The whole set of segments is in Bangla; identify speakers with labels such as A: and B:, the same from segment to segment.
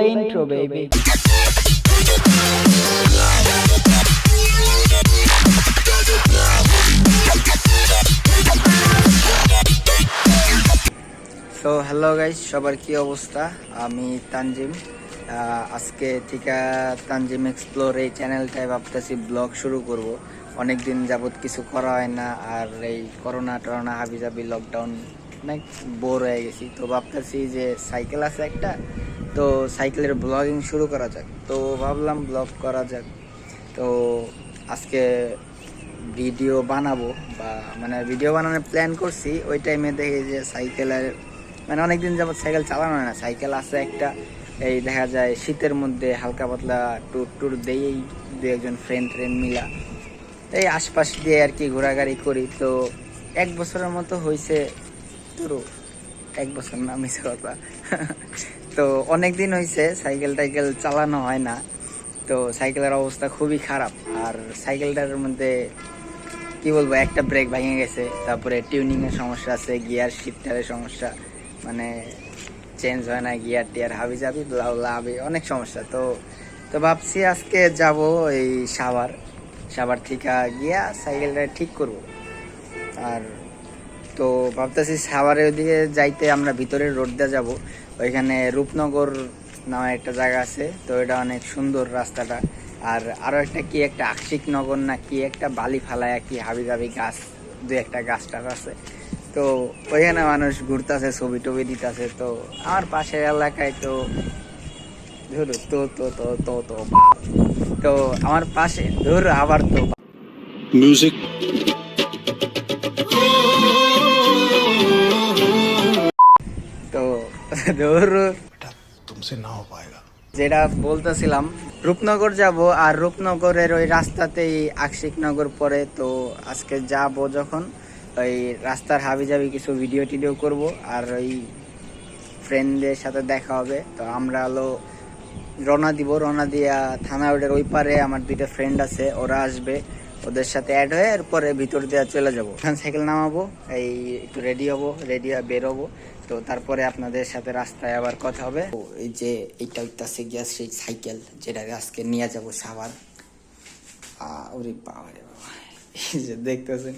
A: the intro, baby. So hello guys, সবার কি অবস্থা? আমি তানজিম। আজকে থেকে তানজিম এক্সপ্লোর এই চ্যানেলটায় ভাবতেছি ব্লগ শুরু করব। অনেক দিন যাবত কিছু করা হয় না, আর এই করোনা টরোনা হাবিজাবি লকডাউন অনেক বোর হয়ে গেছি। তো ভাবতেছি যে সাইকেল আছে একটা, তো সাইকেলের ব্লগিং শুরু করা যাক। তো ভাবলাম ব্লগ করা যাক। তো আজকে ভিডিও বানাবো, বা মানে ভিডিও বানানোর প্ল্যান করছি। ওই টাইমে দেখি যে সাইকেলের মানে অনেকদিন যাবত সাইকেল চালানো হয় না। সাইকেল আছে একটা, এই দেখা যায় শীতের মধ্যে হালকা পাতলা ট্যুর দেই দু একজন ফ্রেন্ড মিলা, এই আশপাশ দিয়ে আর কি ঘোরাঘুরি করি। তো 1 বছরের মতো হয়েছে, পুরো 1 বছর না, মিস কথা। তো অনেক দিন হয়েছে সাইকেল টাইকেল চালানো হয় না। তো সাইকেলের অবস্থা খুবই খারাপ। আর সাইকেলটার মধ্যে কি বলবো, একটা ব্রেক ভেঙে গেছে, তারপরে টিউনিংয়ের সমস্যা আছে, গিয়ার শিফটারের সমস্যা, মানে চেঞ্জ হয় না গিয়ার টিয়ার, হাবি জাবি লাভি অনেক সমস্যা। তো ভাবছি আজকে যাব এই সাভার থেকে গিয়া সাইকেলটা ঠিক করব। আর তো ভাবতেছি সাভারের ওদিকে যাইতে আমরা ভিতরের রোড দিয়ে যাবো। ওইখানে রূপনগর নামে একটা জায়গা আছে, তো এটা অনেক সুন্দর রাস্তাটা। আর আরও একটা কি একটা আংশিক নগর না কি একটা বালি ফালায় কি হাবি জাবি গাছ, দু একটা গাছ টাছ আছে। তো ওইখানে মানুষ ঘুরতেছে, ছবি টবি দিতেছে। তো আমার পাশের এলাকায় তো ধরো তো তো তো তো তো তো আমার পাশে ধরো আবার তো মিউজিক। তো ধরো তুমসে না হো পায়েগা। যেটা বলতেছিলাম, রূপনগর যাব, আর রূপনগরের ওই রাস্তাতেই আংশিক নগর পড়ে। তো আজকে যাব যখন, ওই রাস্তার হাবিজাবি কিছু ভিডিও টিডিও করব, আর ওই ফ্রেন্ডদের সাথে দেখা হবে। তো আমরা হলো রওনা দিয়া থানা রোডের ওই পারে আমার 2টা ফ্রেন্ড আছে, ওরা আসবে, ওদের সাথে অ্যাড হয়ে এরপরে ভিতর দিয়ে চলে যাবো। সাইকেল নামাবো, এই একটু রেডি হয়ে বের হবো। তো তারপরে আপনাদের সাথে রাস্তায় আবার কথা হবে। এই যে এইটা হইতাছে গিয়া সেই সাইকেল, যেটা আজকে নিয়ে যাবো সাভার। ওরে বাবা রে বাবা, এই যে দেখতেছেন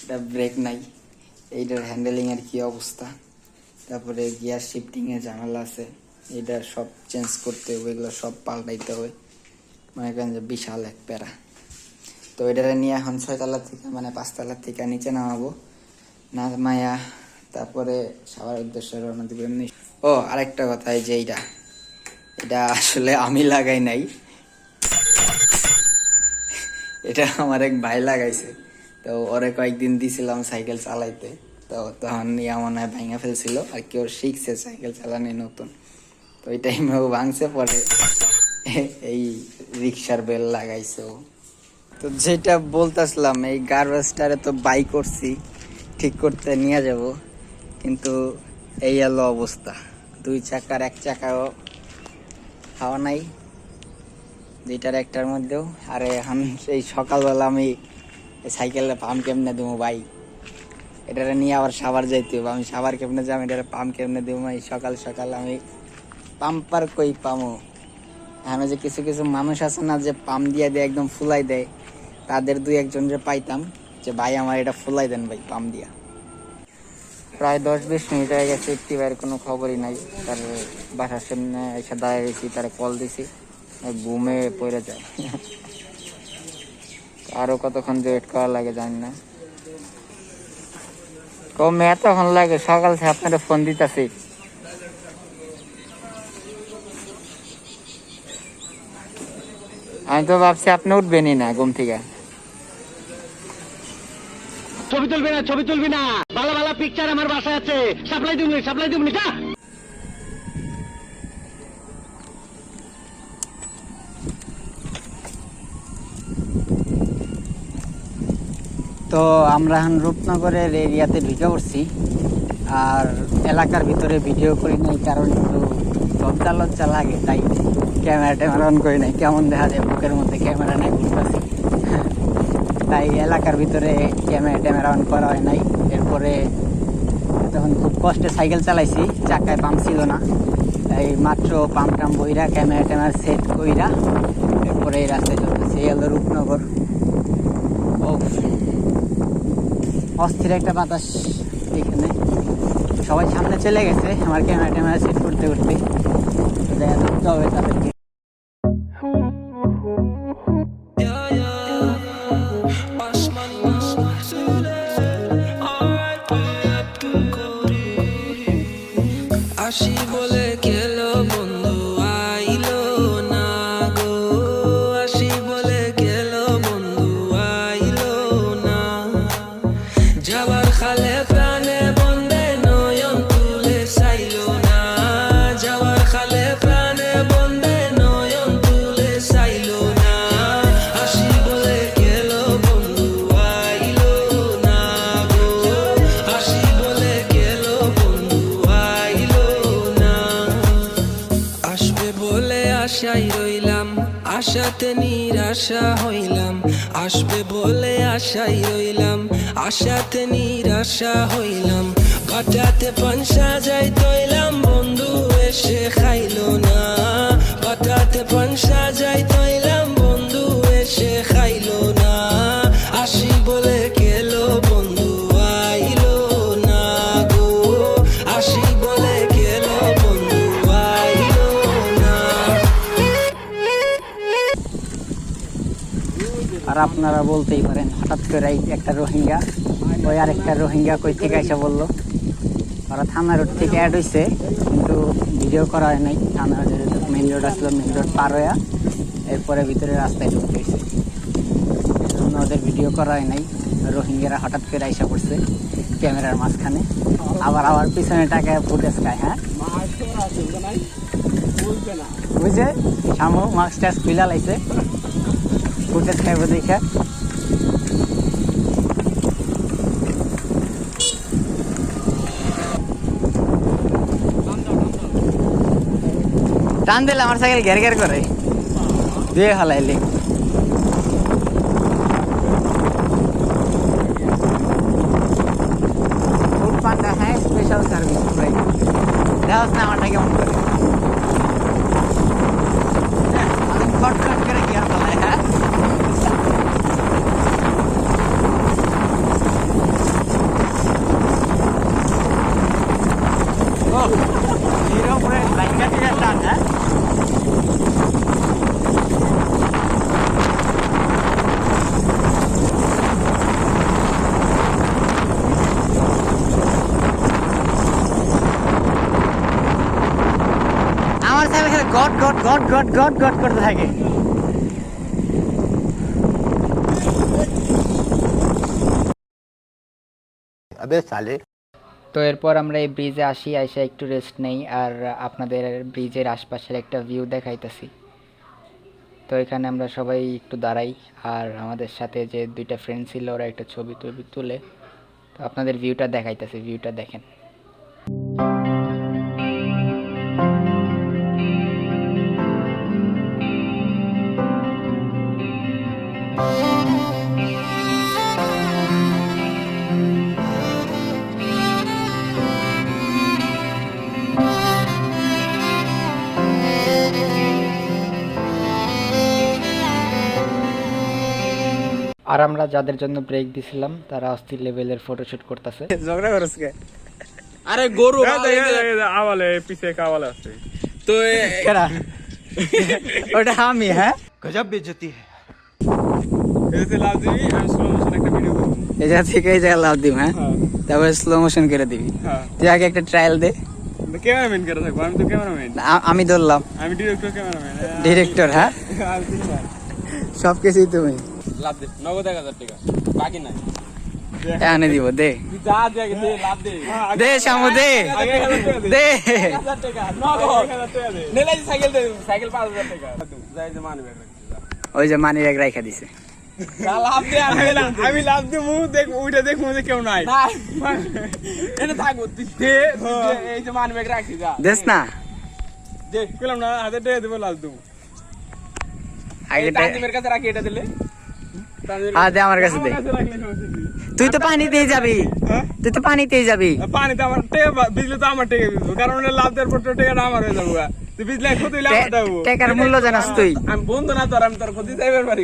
A: এটা ব্রেক নাই, এইটার হ্যান্ডেলিং এর কি অবস্থা, তারপরে গিয়ার শিফটিং এর ঝামেলা আছে, এটা সব চেঞ্জ করতে হবে, এগুলো সব পাল্টাইতে হবে। মনে করেন যে বিশাল এক প্যারা। তো এটা নিয়ে এখন 6 তলা থেকে মানে 5 তলা থেকে নিচে নামাবো, নামায়া তারপরে সবার উদ্দেশ্যে রওনা দিব। এমনি ও আরেকটা কথা, এই যে এটা আসলে আমি লাগাই নাই, এটা আমার এক ভাই লাগাইছে। তো ওরে কয়েকদিন দিছিলাম সাইকেল চালাইতে, তো তখন ইয়া মনে হয় ভাঙা ফেলছিল, আর কি ওর শিখছে সাইকেল চালানি নতুন। তো ওই টাইমে ও ভাঙছে, পরে এই রিক্সার বেল লাগাইছে ও। তো যেটা বলতেছিলাম, এই গার্বেজটারে তো বাই করছি, ঠিক করতে নিয়ে যাব, কিন্তু এই হলো অবস্থা। 2 চাকার 1 চাকাও হাওয়া নাই, 2টার একটার মধ্যেও। আরে এখন সেই সকালবেলা আমি সাইকেলে পাম্প কেমনে দেবো ভাই, এটারে নিয়ে আবার সাভার যাইতে হবে। আমি সাভার কেমনে যাবো, এটারে পাম্প কেমনে দেবো ভাই? সকাল সকাল আমি পাম্পার কই পামো? এখন যে কিছু কিছু মানুষ আছে না, যে পাম্প দিয়ে একদম ফুলাই দেয়, তাদের 2-1জন যে পাইতাম যে ভাই আমার এটা ফুলাই দেন ভাই পাম্প দিয়া। প্রায় 10-20 মিনিট হয়ে গেছে, একটি ভাইয়ের কোনো খবরই নাই। তার বাসার সামনে এসে দাঁড়িয়ে গেছি, তারা কল দিছি, ঘুমে পড়ে যায়। আরো কতক্ষণ যে ওয়েট করা লাগে জানি না, কমে এতক্ষণ লাগে। সকাল থেকে আপনারা ফোন দিতেছি, আমি তো ভাবছি আপনি উঠবেনই না ঘুম থেকে।
B: ছবি তুলবি না, ভালো ভালো পিকচার আমার বাসায় আছে, সাপ্লাই দিবনি যা।
A: তো আমরা এখন রূপনগরের এরিয়াতে ঢুকে পড়ছি, আর এলাকার ভিতরে ভিডিও করি নাই, কারণ একটু লজ্জা লাগে, তাই ক্যামেরা অন করি নাই। কেমন দেখা যায় বুকের মধ্যে ক্যামেরা নাই বুঝতেছি, তাই এলাকার ভিতরে ক্যামেরা অন করা হয় নাই। এরপরে তখন খুব কষ্টে সাইকেল চালাইছি, চাকায় পাম্প ছিল না,
C: এই মাত্র পাম্প বইরা ক্যামেরা সেট কইরা এরপরে এই রাস্তায় চলতেছে। এই হলো রূপনগর। অস্থির একটা বাতাস এখানে। সবাই সামনে চলে গেছে আমার ক্যামেরা সেট করতে করতে। দেখা ধরতে হবে তাদেরকে।
D: আসি বলে গেলো বন্ধু আইলো না গো, আসি বলে গেলো বন্ধু আইলো না, যাবার খালে প্রাণে বন্ধে নয়ন তুলে চাইলো না, যাবার খালে প্রাণে বন্ধে নয়ন তুলে চাইলো না, আসি বলে গেলো বন্ধু আইলো না গো, আসি বলে গেলো বন্ধু আইলো না, আসবে বলে আশাই রইলাম, আশাতে নিরাশা হইলাম, আসবে বলে আশাই রইলাম, আশাতে নিরাশা হইলাম, বাটাতে পানসা যাই তৈলাম বন্ধু এসে খাইলো না, বাটাতে পানসা যাই তৈলাম বন্ধু এসে খাইলো না, আসি বলে গেলো বন্ধু আইলো না গো, আসি বলে গেলো বন্ধু আইলো না।
C: আর আপনারা বলতেই পারেন হঠাৎ করে একটা রোহিঙ্গা ওই আরেকটা রোহিঙ্গা কই থেকে এসে বললো। ওরা থানা রোড থেকে অ্যাড হয়েছে কিন্তু ভিডিও করা হয় নাই। থানা মেইন রোড আসলো, মেইন রোড পার হইয়া এরপরে ভিতরে রাস্তায় ঢুকতে হয়েছে, এজন্য ওদের ভিডিও করা হয় নাই। রোহিঙ্গারা হঠাৎ করে এসে পড়ছে ক্যামেরার মাঝখানে, আবার পিছনে টাকায় ফুটেজ খায়। হ্যাঁ বুঝছে সামু মাস্ক টাস্ক খুলে লাইছে, ফুটেজ খাইব দেখা। টান দিলে আমার সাইকেল ঘের ঘের করে দিয়ে হালাইলে। ফুড পান্ডা, হ্যাঁ স্পেশাল সার্ভিস পুরাই। দেখাস না আমারটা কেমন করে, আমি ফট ফট করে গিয়ার ফেলাই। হ্যাঁ হিরো পুরো লাইনটা থেকে টান। হ্যাঁ আমার cycle goat goat goat goat goat goat করতে থাকে।
E: अबे साले।
C: তো এরপর আমরা এই ব্রিজে আসি, এসে একটু রেস্ট নেই আর আপনাদের ব্রিজের আশপাশের একটা ভিউ দেখাইতেছি। তো এখানে আমরা সবাই একটু দাঁড়াই আর আমাদের সাথে যে দুইটা ফ্রেন্ড ছিল ওরা একটা ছবি তুলে। তো আপনাদের ভিউটা দেখাইতেছি, ভিউটা দেখেন। আর আমরা যাদের জন্য ব্রেক দিছিলাম তারা অস্থির লেভেলের ফটোশুট করতেছে।
A: ঝগড়া করছ কে?
F: আরে গরু আওয়ালে পিছে কাওয়ালে আছে তো
C: কেডা? ওটা আমি। হ্যাঁ
E: गजब बेइज्जती है।
F: এসে লাভ দিবি, আমি স্লো মোশন একটা ভিডিও করব।
C: এই জায়গা থেকে এই জায়গা লাভ দিব। হ্যাঁ তারপরে স্লো মোশন করে দিবি।
F: হ্যাঁ
C: তুই আগে একটা ট্রায়াল দে।
F: ক্যামেরাম্যান করে থাকবো, আমি তো ক্যামেরাম্যান,
C: আমি ধরলাম
F: আমি ডিরেক্টর ক্যামেরাম্যান।
C: ডিরেক্টর। হ্যাঁ
F: আমি তিনবার
C: সব কিছুই তুমি।
F: লাভ দে, নগদ 1000 টাকা বাকি নাই।
C: এনে দিব, দে
F: তুই যা দে, দে লাভ দে,
C: দে শামু দে
F: আগে 1000 টাকা দে,
C: দে
F: 1000 টাকা নগদ 1000 টাকা দে। নেলাই সাইকেল দে, সাইকেল 5000 টাকা যাই যে মানি ব্যাগ রাখছি যা।
C: ওই যে মানি ব্যাগ রাইখা দিছে।
F: যা লাভ দে, আমি লাভ দে, মু দেখ ওইটা দেখ, মু কেউ নাই এনে থাকবো, তুই দে, এই যে মানি ব্যাগ রাখছি যা
C: দেস না
F: দে, কইলাম না 1000 টাকা দেব, লাভ দেব।
C: আগে
F: তানজিমের কাছে রাখি, এটা দিলে
C: দে আমার কাছে দে। তুই তো পানিতেই যাবি, তুই তো পানিতেই যাবি।
F: পানিতে আমার টেকা বিজলি তো আমার টেকা বিজলি, কারণ লাভ দেওয়ার পর টেকাটা আমার হয়ে যাবো। তুই বিজলি ক্ষতি হইলে আমার দেবো।
C: টাকার মূল্য জানাস তুই?
F: আমি বন্ধু না তোর, আমি তোর ক্ষতি চাইবার পারি।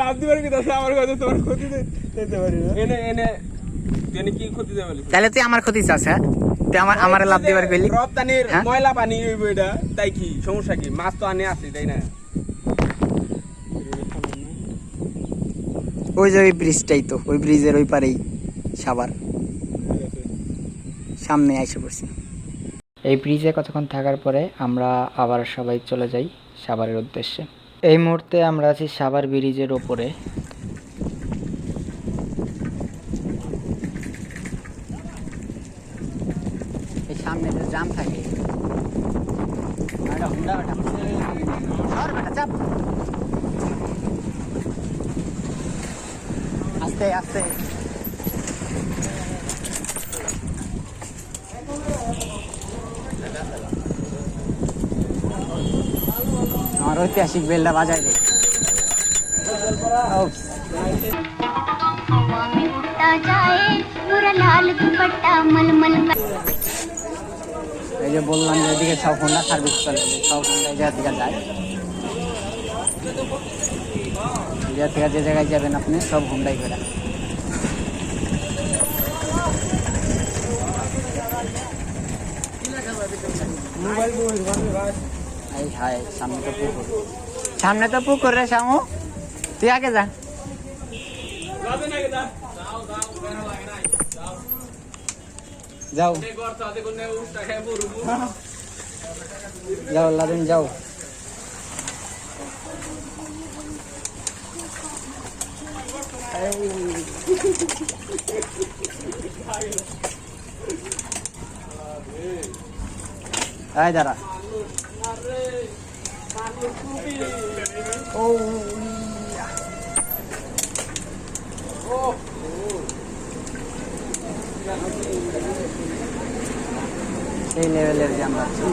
F: লাভ দিবার কি আছে আমার কাছে, তোমার ক্ষতি চাইতে পারি না। এনে এনে এনে কি ক্ষতি দেবে?
C: তাহলে তুই আমার ক্ষতি চাস? হ্যাঁ, তুই আমার লাভ দিবার কইলি?
F: রপ্তানির ময়লা পানি হইব এটা, তাই কি সমস্যা কি? মাছ তো আনে আসি, তাই না?
C: ওই যে ওই ব্রিজটাই তো, ওই ব্রিজের ওই পারেই সাভার, সামনে আইসে পড়ছি। এই ব্রিজে কতক্ষণ থাকার পরে আমরা আবার সবাই চলে যাই সাভারের উদ্দেশ্যে। এই মুহূর্তে আমরা আছি সাভার ব্রিজের ওপরে। এই সামনে যে জাম থাকে, আস্তে আস্তে। আমার ঐতিহাসিক বেলটা বাজায় রে। এই যে বললাম যে এদিকে সব হোন্ডা সার্ভিস চলে, সব হোন্ডা এই জায়গা থেকে যায়। এই জায়গা থেকে যে জায়গায় যাবেন আপনি সব হোন্ডাই করে। এই হায়, সামনে তো পুকুর, সামনে তো পুকুর রে শামু, তুই আগে যা। যাও যাও লাদেন যাও। এই দাঁড়া। ও সেই লেভেলের জ্যাম আছে।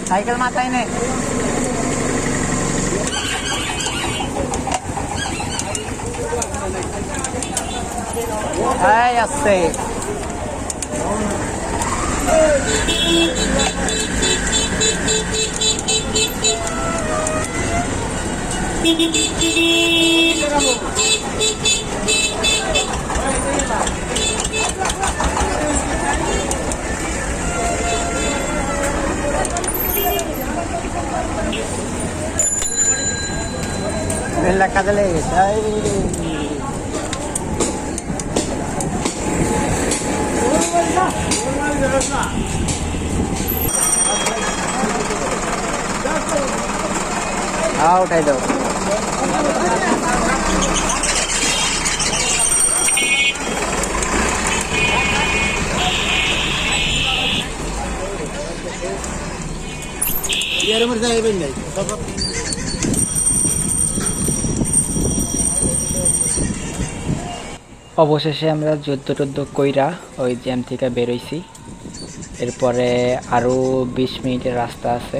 C: সাইকেল মাথায় নে। এই আসছে। বেলটা কাজে লেগে গেছে। উঠাই দাও। অবশেষে আমরা যুদ্ধ কইরা ওই জ্যাম থেকে বেরোইছি। এরপরে আরও 20 মিনিটের রাস্তা আছে।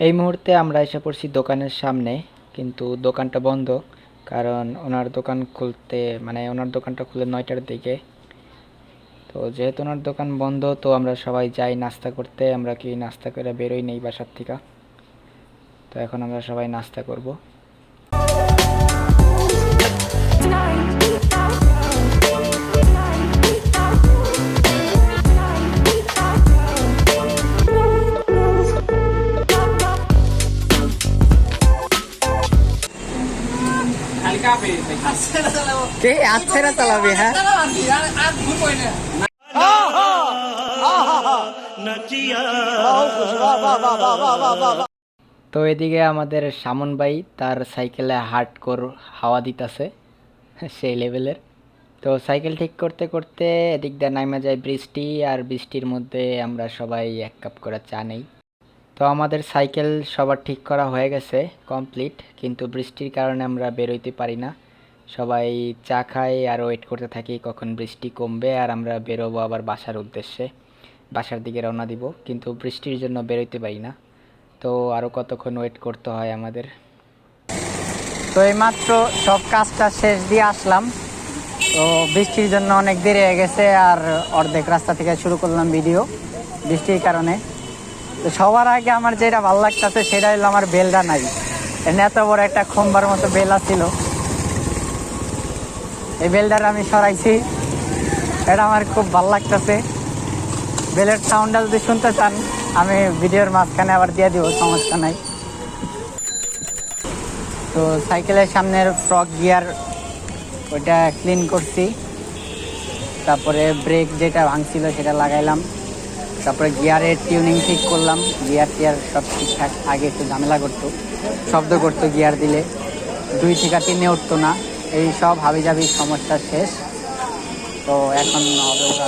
C: এই মুহূর্তে আমরা এসে পড়ছি দোকানের সামনে, কিন্তু দোকানটা বন্ধ, কারণ ওনার দোকান খুলতে ওনার দোকানটা খুলে 9টার দিকে। তো যেহেতু ওনার দোকান বন্ধ, তো আমরা সবাই যাই নাস্তা করতে। আমরা কি নাস্তা করে বেরোই নেই বাসার থেকে। তো এখন আমরা সবাই নাস্তা করব। কে আচ্ছা চালাবে? হ্যাঁ, তো এদিকে আমাদের সামন ভাই তার সাইকেলে হার্ডকোর হাওয়া দিতেছে সেই লেভেলের। তো সাইকেল ঠিক করতে করতে এদিক দিয়ে নামা যায় বৃষ্টি, আর বৃষ্টির মধ্যে আমরা সবাই 1 কাপ করে চা নেই। তো আমাদের সাইকেল সবার ঠিক করা হয়ে গেছে, কমপ্লিট, কিন্তু বৃষ্টির কারণে আমরা বেরোইতে পারি না। সবাই চা খাই আর ওয়েট করতে থাকি কখন বৃষ্টি কমবে আর আমরা বেরোবো আবার বাসার উদ্দেশ্যে, বাসার দিকে রওনা দিব। কিন্তু বৃষ্টির জন্য বেরোইতে পারি না, তো আরও কতক্ষণ ওয়েট করতে হয় আমাদের। তো এইমাত্র সব কাজটা শেষ দিয়ে আসলাম। তো বৃষ্টির জন্য অনেক দেরি হয়ে গেছে, আর অর্ধেক রাস্তা থেকে শুরু করলাম ভিডিও বৃষ্টির কারণে। তো সবার আগে আমার যেটা ভালো লাগতেছে সেটা হলো আমার বেলটা নাই। এখানে এত বড় একটা খম্বার মতো বেলা ছিল, এই বেলটার আমি সরাইছি, এটা আমার খুব ভালো লাগতেছে। বেলের সাউন্ডটা যদি শুনতে চান আমি ভিডিওর মাঝখানে আবার দিয়ে দিব, সমস্যা নাই। তো সাইকেলের সামনের ফ্রক গিয়ার ওইটা ক্লিন করছি, তারপরে ব্রেক যেটা ভাঙছিল সেটা লাগাইলাম, তারপরে গিয়ারের টিউনিং ঠিক করলাম। গিয়ার টিয়ার সব ঠিকঠাক, আগে একটু ঝামেলা করতো, শব্দ করতো গিয়ার দিলে, 2 থেকে 3 উঠতো না। এই সব হাবিজাবি সমস্যা শেষ। তো এখন হবে ওরা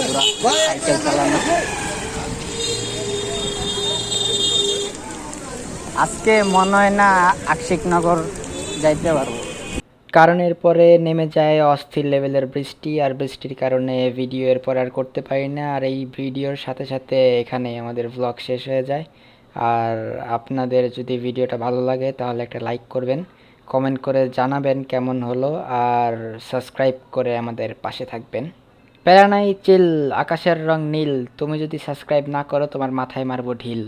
C: সাইকেল চালানো। আজকে মনে হয় না আশিকনগর যাইতে পারবো, কারণ এরপরে নেমে যায় অস্থির লেভেলের বৃষ্টি, আর বৃষ্টির কারণে ভিডিও এরপর আর করতে পারি না। আর এই ভিডিওর সাথে সাথে এখানে আমাদের ভ্লগ শেষ হয়ে যায়। আর আপনাদের যদি ভিডিওটা ভালো লাগে তাহলে একটা লাইক করবেন, কমেন্ট করে জানাবেন কেমন হলো, আর সাবস্ক্রাইব করে আমাদের পাশে থাকবেন। প্যারা নাই চিল, আকাশের রং নীল, তুমি যদি সাবস্ক্রাইব না করো তোমার মাথায় মারবো ঢিল।